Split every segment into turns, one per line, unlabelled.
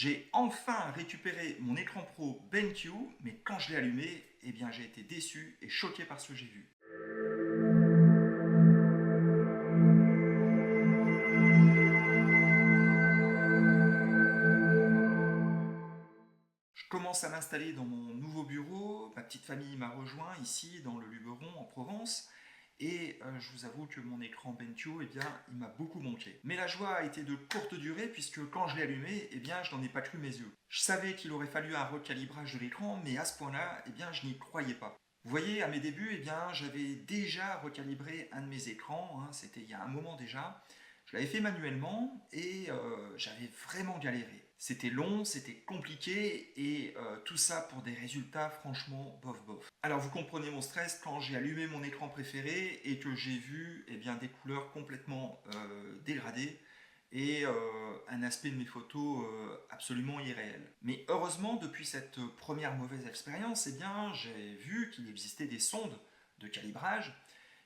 J'ai enfin récupéré mon écran pro BenQ, mais quand je l'ai allumé, eh bien j'ai été déçu et choqué par ce que j'ai vu. Je commence à m'installer dans mon nouveau bureau, ma petite famille m'a rejoint ici dans le Luberon en Provence, et je vous avoue que mon écran BenQ, eh bien, il m'a beaucoup manqué. Mais la joie a été de courte durée puisque quand je l'ai allumé, eh bien, je n'en ai pas cru mes yeux. Je savais qu'il aurait fallu un recalibrage de l'écran, mais à ce point-là, eh bien, je n'y croyais pas. Vous voyez, à mes débuts, eh bien, j'avais déjà recalibré un de mes écrans, hein, c'était il y a un moment déjà. Je l'avais fait manuellement et j'avais vraiment galéré. C'était long, c'était compliqué et tout ça pour des résultats franchement bof bof. Alors vous comprenez mon stress quand j'ai allumé mon écran préféré et que j'ai vu eh bien, des couleurs complètement dégradées et un aspect de mes photos absolument irréel. Mais heureusement, depuis cette première mauvaise expérience, eh bien, j'ai vu qu'il existait des sondes de calibrage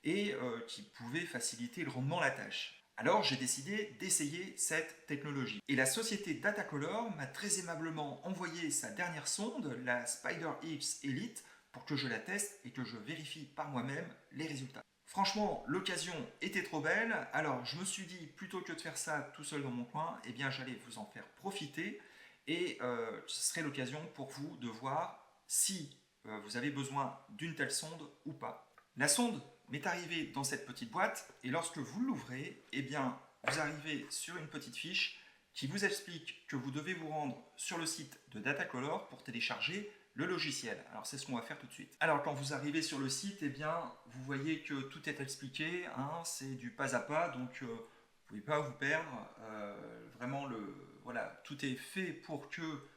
et qui pouvaient faciliter grandement la tâche. Alors j'ai décidé d'essayer cette technologie. Et la société Datacolor m'a très aimablement envoyé sa dernière sonde, la Spider X Elite, pour que je la teste et que je vérifie par moi-même les résultats. Franchement, l'occasion était trop belle, alors je me suis dit, plutôt que de faire ça tout seul dans mon coin, eh bien j'allais vous en faire profiter et ce serait l'occasion pour vous de voir si vous avez besoin d'une telle sonde ou pas. La sonde m'est arrivée dans cette petite boîte et lorsque vous l'ouvrez, eh bien, vous arrivez sur une petite fiche qui vous explique que vous devez vous rendre sur le site de Datacolor pour télécharger le logiciel. Alors c'est ce qu'on va faire tout de suite. Alors quand vous arrivez sur le site, eh bien, vous voyez que tout est expliqué, hein, c'est du pas à pas, donc vous ne pouvez pas vous perdre. Vraiment, voilà, tout est fait pour que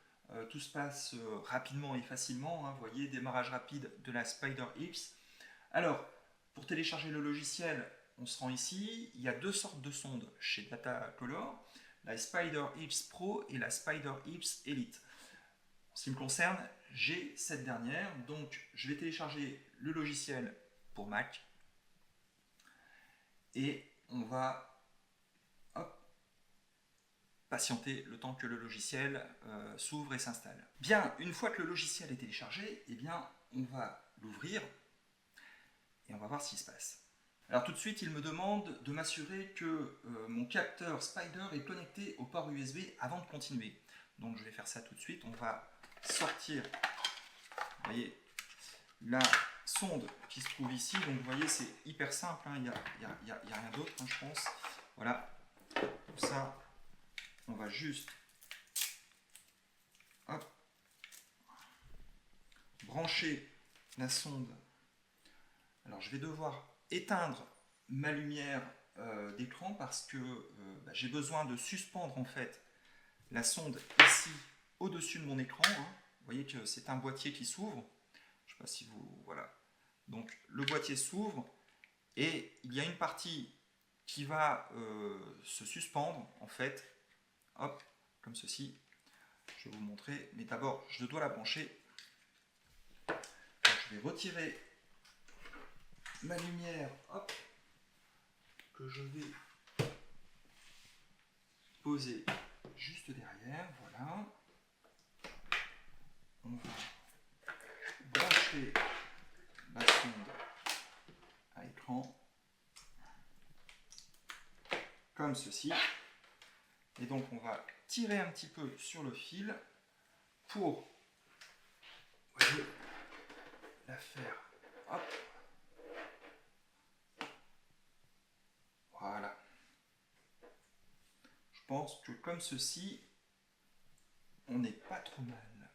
tout se passe rapidement et facilement. Hein. Vous voyez, démarrage rapide de la Spider X. Alors, pour télécharger le logiciel, on se rend ici. Il y a deux sortes de sondes chez Datacolor, la Spider X Pro et la Spider X Elite. En ce qui me concerne, j'ai cette dernière, donc je vais télécharger le logiciel pour Mac et on va patienter le temps que le logiciel s'ouvre et s'installe. Bien, une fois que le logiciel est téléchargé, eh bien, on va l'ouvrir et on va voir ce qui se passe. Alors tout de suite, il me demande de m'assurer que mon capteur Spider est connecté au port USB avant de continuer. Donc je vais faire ça tout de suite. On va sortir, vous voyez, la sonde qui se trouve ici. Donc vous voyez, c'est hyper simple, hein. Il n'y a rien d'autre, hein, je pense. Voilà, comme ça, on va juste brancher la sonde. Alors je vais devoir éteindre ma lumière d'écran parce que j'ai besoin de suspendre en fait la sonde ici au-dessus de mon écran. Hein. Vous voyez que c'est un boîtier qui s'ouvre. Je ne sais pas si vous... Voilà. Donc le boîtier s'ouvre et il y a une partie qui va se suspendre en fait. Hop, comme ceci. Je vais vous montrer. Mais d'abord, je dois la brancher. Donc, je vais retirer ma lumière, hop, que je vais poser juste derrière, voilà. On va brancher la sonde à écran, comme ceci. Et donc on va tirer un petit peu sur le fil pour, voyez, la faire, hop. Voilà. Je pense que comme ceci, on n'est pas trop mal.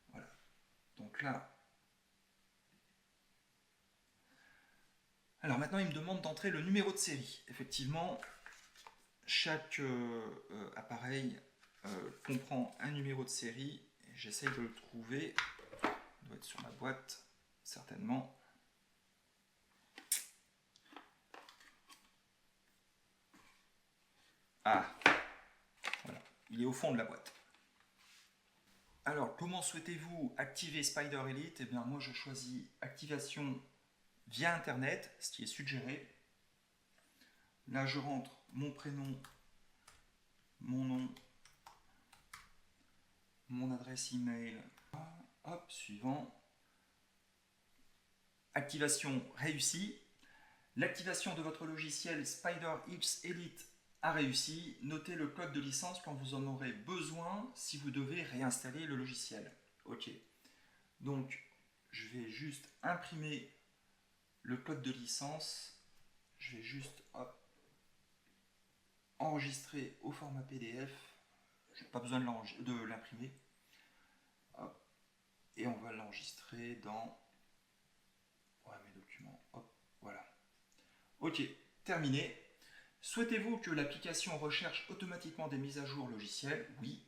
Voilà. Donc là. Alors maintenant, il me demande d'entrer le numéro de série. Effectivement, chaque appareil comprend un numéro de série. J'essaye de le trouver. Il doit être sur ma boîte, certainement. Ah, voilà, il est au fond de la boîte. Alors, comment souhaitez-vous activer Spider Elite? Eh bien, moi, je choisis activation via Internet, ce qui est suggéré. Là, je rentre mon prénom, mon nom mon adresse email. Hop, suivant. Activation réussie. L'activation de votre logiciel SpiderX Elite a réussi. Notez le code de licence quand vous en aurez besoin si vous devez réinstaller le logiciel. Ok. Donc, je vais juste imprimer le code de licence. Je vais juste enregistrer au format PDF. Je n'ai pas besoin de l'imprimer. Et on va l'enregistrer dans mes documents. Hop, voilà. Ok, terminé. Souhaitez-vous que l'application recherche automatiquement des mises à jour logicielles? Oui.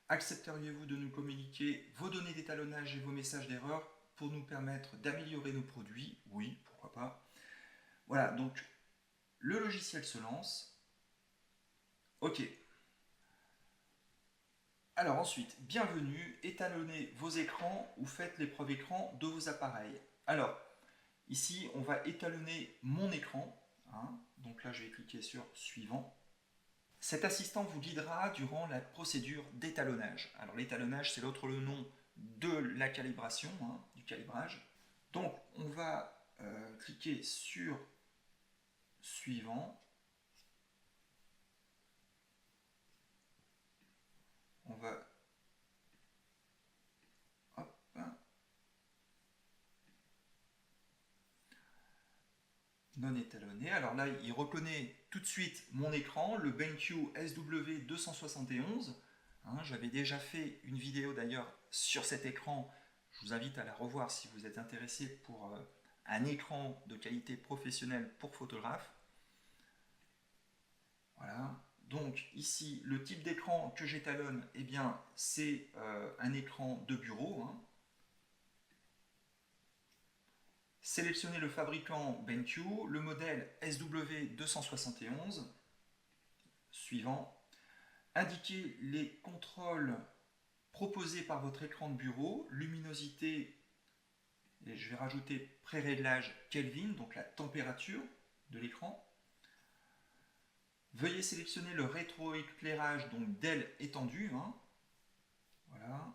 Accepteriez-vous de nous communiquer vos données d'étalonnage et vos messages d'erreur pour nous permettre d'améliorer nos produits? Oui, pourquoi pas. Voilà, donc le logiciel se lance. Ok. Alors ensuite, bienvenue, étalonnez vos écrans ou faites l'épreuve écran de vos appareils. Alors, ici, on va étalonner mon écran. Donc là, je vais cliquer sur suivant. Cet assistant vous guidera durant la procédure d'étalonnage. Alors l'étalonnage, c'est l'autre nom de la calibration, du calibrage. Donc on va cliquer sur suivant. On va non étalonné. Alors là, il reconnaît tout de suite mon écran, le BenQ SW271. J'avais déjà fait une vidéo d'ailleurs sur cet écran. Je vous invite à la revoir si vous êtes intéressé pour un écran de qualité professionnelle pour photographe. Voilà. Donc ici, le type d'écran que j'étalonne, eh bien, c'est un écran de bureau. Sélectionnez le fabricant BenQ, le modèle SW271. Suivant. Indiquez les contrôles proposés par votre écran de bureau, luminosité, et je vais rajouter pré-réglage Kelvin, donc la température de l'écran. Veuillez sélectionner le rétroéclairage, donc d'aile étendue. Voilà,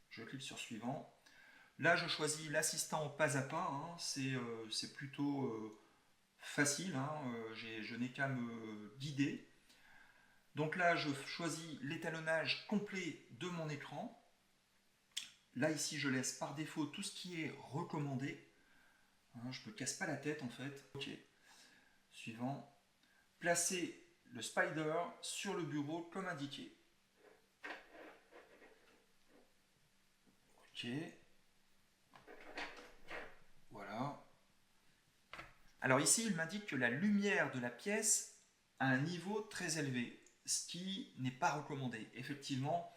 je clique sur suivant. Là, je choisis l'assistant pas à pas, c'est plutôt facile, je n'ai qu'à me guider. Donc là, je choisis l'étalonnage complet de mon écran. Là, ici, je laisse par défaut tout ce qui est recommandé. Je ne me casse pas la tête, en fait. Ok. Suivant. Placez le spider sur le bureau comme indiqué. Ok. Voilà. Alors ici, il m'indique que la lumière de la pièce a un niveau très élevé, ce qui n'est pas recommandé. Effectivement,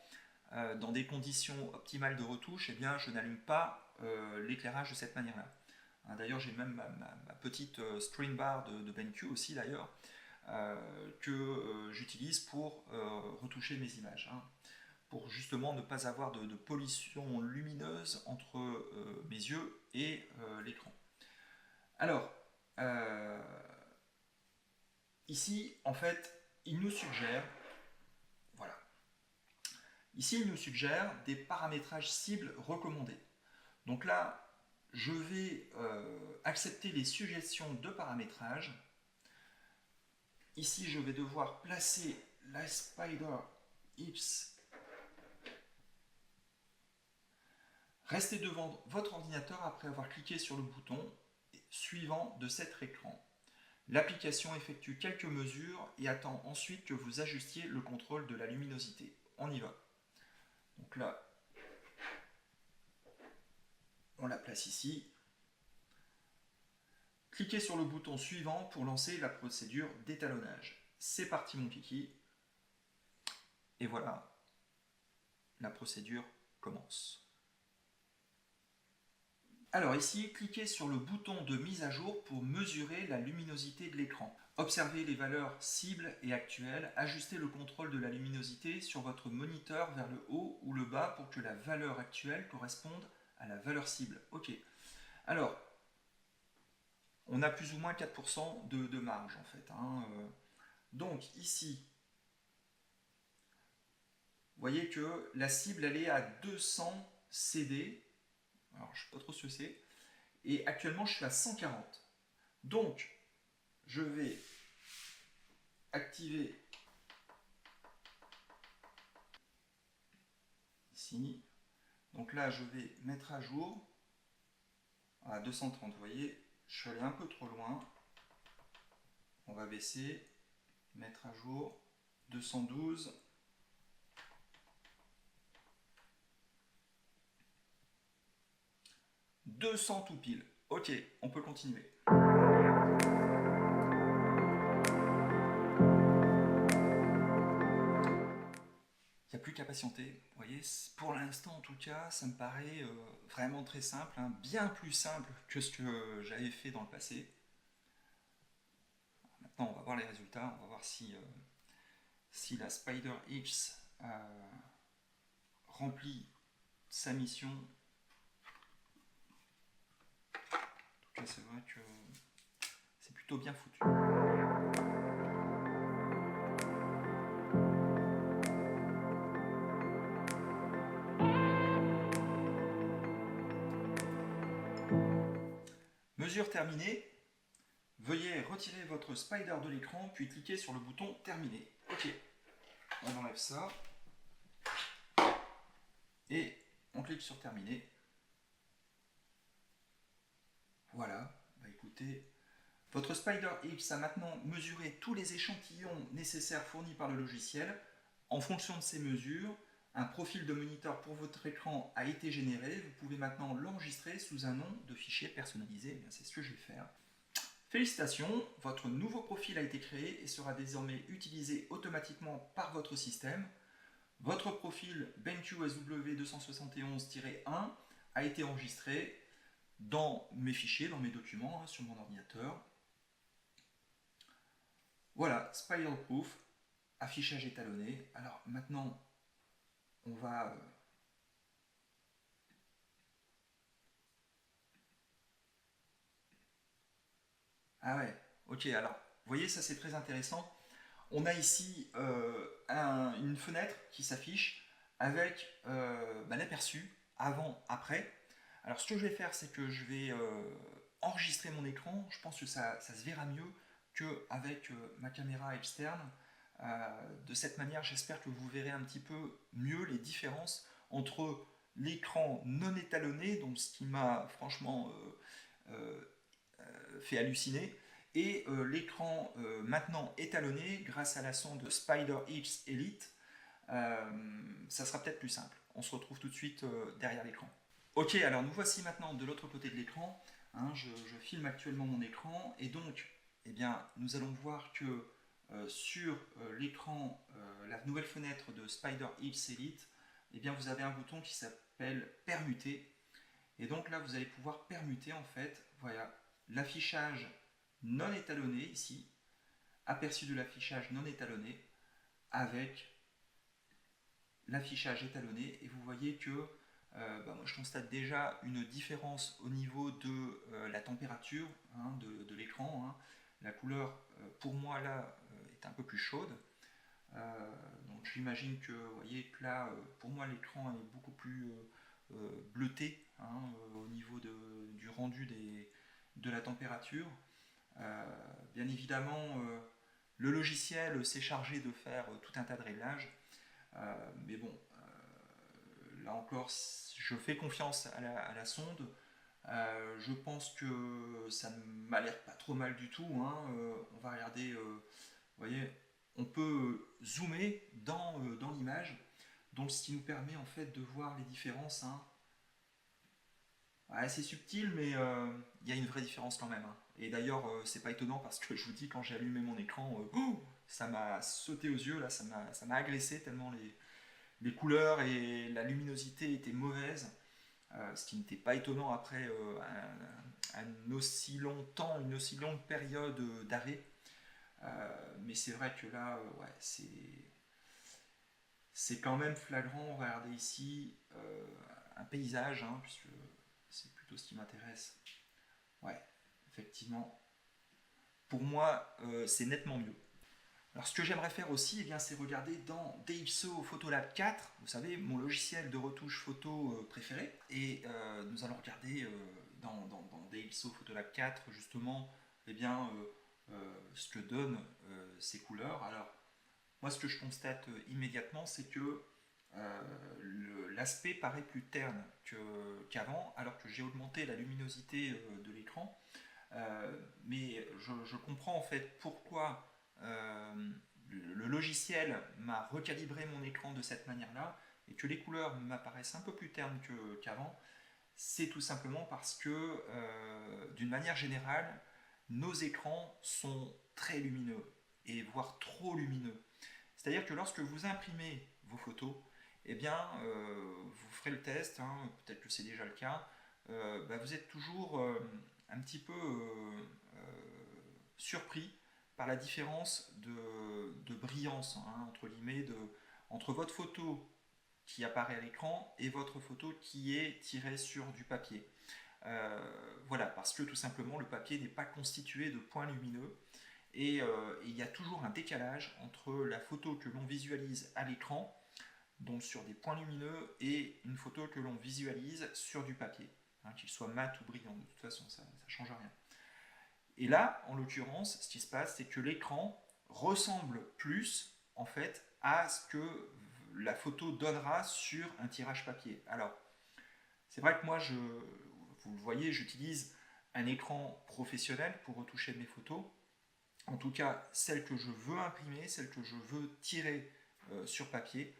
dans des conditions optimales de retouche, eh bien, je n'allume pas l'éclairage de cette manière-là. D'ailleurs, j'ai même ma petite string bar de BenQ aussi, d'ailleurs, que j'utilise pour retoucher mes images, pour justement ne pas avoir de pollution lumineuse entre mes yeux et l'écran. Alors, ici, en fait, il nous suggère, voilà, ici, il nous suggère des paramétrages cibles recommandés. Donc là, je vais accepter les suggestions de paramétrage. Ici, je vais devoir placer la SpiderX. Restez devant votre ordinateur après avoir cliqué sur le bouton suivant de cet écran. L'application effectue quelques mesures et attend ensuite que vous ajustiez le contrôle de la luminosité. On y va. Donc là, on la place ici. Cliquez sur le bouton suivant pour lancer la procédure d'étalonnage. C'est parti mon kiki. Et voilà, la procédure commence. Alors ici, cliquez sur le bouton de mise à jour pour mesurer la luminosité de l'écran. Observez les valeurs cibles et actuelles. Ajustez le contrôle de la luminosité sur votre moniteur vers le haut ou le bas pour que la valeur actuelle corresponde à la valeur cible. Ok. Alors, on a plus ou moins 4% de marge en fait. Donc ici, vous voyez que la cible elle est à 200 CD. Alors je ne sais pas trop ce que c'est. Et actuellement je suis à 140. Donc je vais activer ici. Donc là je vais mettre à jour à 230. Vous voyez, je suis allé un peu trop loin. On va baisser, mettre à jour 212. 200 tout pile. Ok, on peut continuer. Il n'y a plus qu'à patienter. Vous voyez, pour l'instant en tout cas, ça me paraît vraiment très simple, hein, bien plus simple que ce que j'avais fait dans le passé. Maintenant, on va voir les résultats, on va voir si la Spider X remplit sa mission. En tout cas, c'est vrai que c'est plutôt bien foutu. Mesure terminée. Veuillez retirer votre spider de l'écran, puis cliquer sur le bouton terminer. Ok, on enlève ça. Et on clique sur terminer. Voilà, bah écoutez, votre Spider X a maintenant mesuré tous les échantillons nécessaires fournis par le logiciel. En fonction de ces mesures, un profil de moniteur pour votre écran a été généré. Vous pouvez maintenant l'enregistrer sous un nom de fichier personnalisé. C'est ce que je vais faire. Félicitations, votre nouveau profil a été créé et sera désormais utilisé automatiquement par votre système. Votre profil BenQ SW271-1 a été enregistré dans mes fichiers, dans mes documents, sur mon ordinateur. Voilà, Spider Proof, affichage étalonné. Alors maintenant, on va... Ah ouais, ok, alors, vous voyez, ça c'est très intéressant. On a ici une fenêtre qui s'affiche avec l'aperçu avant, après. Alors ce que je vais faire, c'est que je vais enregistrer mon écran. Je pense que ça se verra mieux qu'avec ma caméra externe. De cette manière, j'espère que vous verrez un petit peu mieux les différences entre l'écran non étalonné, donc ce qui m'a franchement fait halluciner, et l'écran maintenant étalonné grâce à la sonde Spider X Elite. Ça sera peut-être plus simple. On se retrouve tout de suite derrière l'écran. Ok, alors nous voici maintenant de l'autre côté de l'écran. Hein, je filme actuellement mon écran et donc eh bien, nous allons voir que sur l'écran, la nouvelle fenêtre de Spider X Elite, eh bien, vous avez un bouton qui s'appelle permuter. Et donc là, vous allez pouvoir permuter en fait, voilà, l'affichage non étalonné ici, aperçu de l'affichage non étalonné, avec l'affichage étalonné. Et vous voyez que moi, je constate déjà une différence au niveau de la température hein, de l'écran. Hein. La couleur, pour moi, là, est un peu plus chaude. Donc j'imagine que, vous voyez que là, pour moi, l'écran est beaucoup plus bleuté hein, au niveau du rendu de la température. Bien évidemment, le logiciel s'est chargé de faire tout un tas de réglages. Mais bon, là encore, je fais confiance à la sonde. Je pense que ça ne m'a l'air pas trop mal du tout. Hein. On va regarder, vous voyez, on peut zoomer dans l'image, donc ce qui nous permet en fait de voir les différences. Hein. Ouais, c'est subtil, mais il y a une vraie différence quand même. Hein. Et d'ailleurs, c'est pas étonnant parce que je vous dis, quand j'ai allumé mon écran, ça m'a sauté aux yeux, là, ça m'a agressé tellement les couleurs et la luminosité étaient mauvaises. Ce qui n'était pas étonnant après un aussi long temps, une aussi longue période d'arrêt. Mais c'est vrai que là, ouais, c'est quand même flagrant. Regardez ici un paysage, hein, puisque c'est plutôt ce qui m'intéresse. Ouais, effectivement. Pour moi, c'est nettement mieux. Alors ce que j'aimerais faire aussi, eh bien, c'est regarder dans DxO Photolab 4, vous savez, mon logiciel de retouche photo préféré. Et nous allons regarder dans DxO Photolab 4 justement eh bien, ce que donnent ces couleurs. Alors moi ce que je constate immédiatement, c'est que l'aspect paraît plus terne qu'avant, alors que j'ai augmenté la luminosité de l'écran. Mais je comprends en fait pourquoi le logiciel m'a recalibré mon écran de cette manière-là et que les couleurs m'apparaissent un peu plus ternes qu'avant. C'est tout simplement parce que, d'une manière générale, nos écrans sont très lumineux et voire trop lumineux. C'est-à-dire que lorsque vous imprimez vos photos, eh bien, vous ferez le test, hein, peut-être que c'est déjà le cas, vous êtes toujours un petit peu surpris par la différence de brillance, hein, entre guillemets, entre votre photo qui apparaît à l'écran et votre photo qui est tirée sur du papier. Voilà, parce que tout simplement le papier n'est pas constitué de points lumineux et il y a toujours un décalage entre la photo que l'on visualise à l'écran, donc sur des points lumineux, et une photo que l'on visualise sur du papier, hein, qu'il soit mat ou brillant, de toute façon ça ne change rien. Et là, en l'occurrence, ce qui se passe, c'est que l'écran ressemble plus en fait à ce que la photo donnera sur un tirage papier. Alors, c'est vrai que moi, vous le voyez, j'utilise un écran professionnel pour retoucher mes photos. En tout cas, celles que je veux imprimer, celles que je veux tirer sur papier,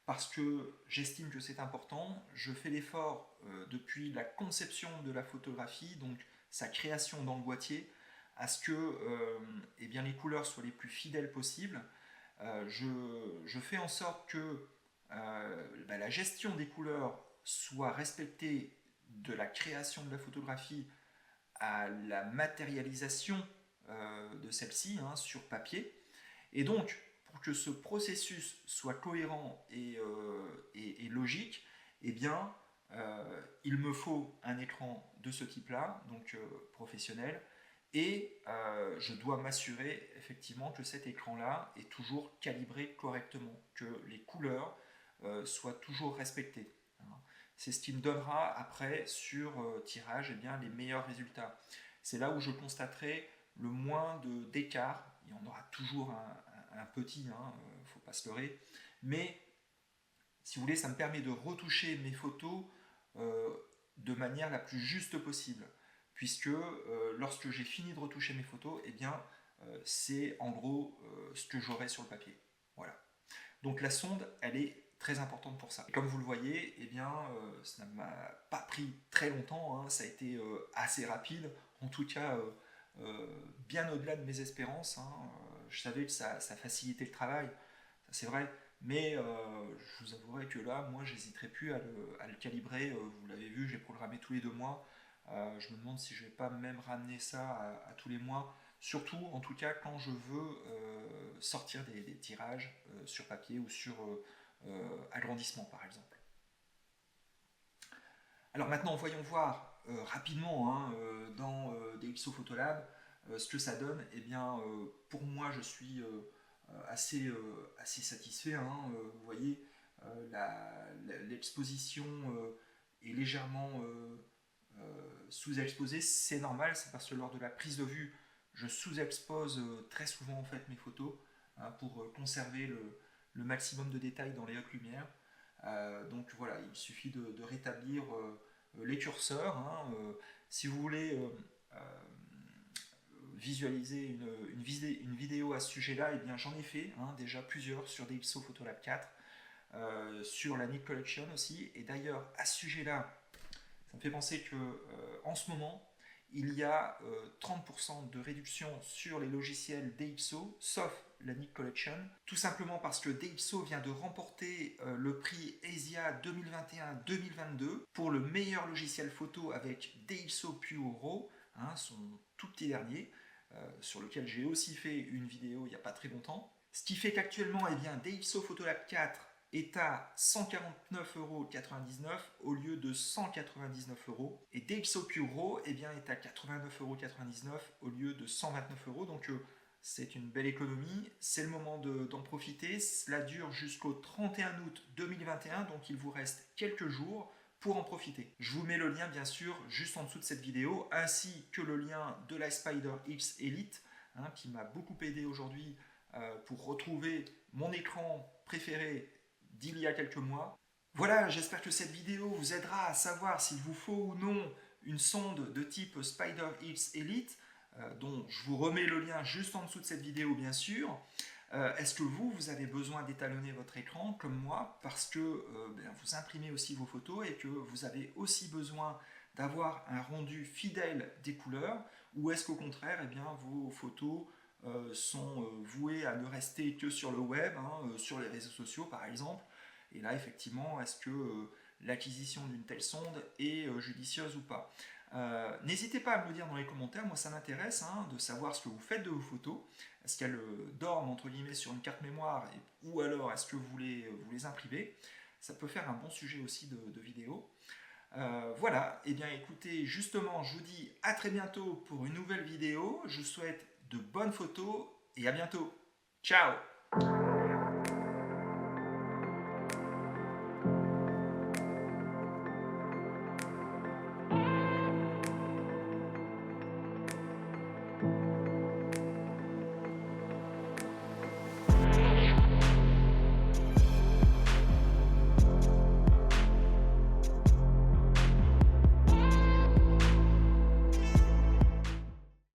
parce que j'estime que c'est important. Je fais l'effort depuis la conception de la photographie, donc sa création dans le boîtier, à ce que eh bien, les couleurs soient les plus fidèles possibles. Je fais en sorte que la gestion des couleurs soit respectée de la création de la photographie à la matérialisation de celle-ci, hein, sur papier. Et donc, pour que ce processus soit cohérent et logique, eh bien, il me faut un écran de ce type-là, donc professionnel, et je dois m'assurer effectivement que cet écran-là est toujours calibré correctement, que les couleurs soient toujours respectées. C'est ce qui me donnera après sur tirage eh bien, les meilleurs résultats. C'est là où je constaterai le moins d'écart. Il y en aura toujours un petit, il hein, ne faut pas se leurrer. Mais si vous voulez, ça me permet de retoucher mes photos de manière la plus juste possible. Puisque lorsque j'ai fini de retoucher mes photos, eh bien, c'est en gros ce que j'aurai sur le papier. Voilà. Donc la sonde, elle est très importante pour ça. Et comme vous le voyez, eh bien, ça ne m'a pas pris très longtemps, hein, ça a été assez rapide, en tout cas bien au-delà de mes espérances. Hein. Je savais que ça facilitait le travail, ça c'est vrai, mais je vous avouerai que là, moi, j'hésiterai plus à le calibrer. Vous l'avez vu, j'ai programmé tous les 2 mois. Je me demande si je vais pas même ramener ça à tous les mois. Surtout, en tout cas, quand je veux sortir des tirages sur papier ou sur agrandissement, par exemple. Alors maintenant, voyons voir rapidement hein, dans DxO Photolab ce que ça donne. Eh bien, pour moi, je suis assez satisfait. Hein, vous voyez, l'exposition est légèrement sous-exposée. C'est normal, c'est parce que lors de la prise de vue, je sous-expose très souvent en fait mes photos hein, pour conserver le maximum de détails dans les hautes lumières. Donc voilà, il suffit de rétablir les curseurs. Hein, si vous voulez visualiser une vidéo à ce sujet-là, eh bien j'en ai fait hein, déjà plusieurs sur DxO Photolab 4, sur la Nik Collection aussi. Et d'ailleurs, à ce sujet-là, ça me fait penser que en ce moment, il y a 30% de réduction sur les logiciels DxO, sauf la Nik Collection, tout simplement parce que DxO vient de remporter le prix Asia 2021-2022 pour le meilleur logiciel photo avec DxO Pure RAW, hein, son tout petit dernier, sur lequel j'ai aussi fait une vidéo il n'y a pas très longtemps. Ce qui fait qu'actuellement, eh bien, DxO Photolab 4 est à 149,99€ au lieu de 199€. Et DxO Pure RAW eh bien, est à 89,99€ au lieu de 129€. Donc C'est une belle économie, c'est le moment d'en profiter. Cela dure jusqu'au 31 août 2021, donc il vous reste quelques jours pour en profiter. Je vous mets le lien bien sûr juste en dessous de cette vidéo, ainsi que le lien de la Spider X Elite, hein, qui m'a beaucoup aidé aujourd'hui pour retrouver mon écran préféré d'il y a quelques mois. Voilà, j'espère que cette vidéo vous aidera à savoir s'il vous faut ou non une sonde de type Spider X Elite, dont je vous remets le lien juste en dessous de cette vidéo bien sûr. Est-ce que vous avez besoin d'étalonner votre écran comme moi parce que vous imprimez aussi vos photos et que vous avez aussi besoin d'avoir un rendu fidèle des couleurs, ou est-ce qu'au contraire vos photos sont vouées à ne rester que sur le web, hein, sur les réseaux sociaux par exemple, et là effectivement est-ce que l'acquisition d'une telle sonde est judicieuse ou pas. N'hésitez pas à me le dire dans les commentaires, moi ça m'intéresse hein, de savoir ce que vous faites de vos photos. Est-ce qu'elles dorment entre guillemets sur une carte mémoire ou alors est-ce que vous les imprimez? Ça peut faire un bon sujet aussi de vidéo. Voilà, et bien écoutez, justement, je vous dis à très bientôt pour une nouvelle vidéo. Je vous souhaite de bonnes photos et à bientôt. Ciao!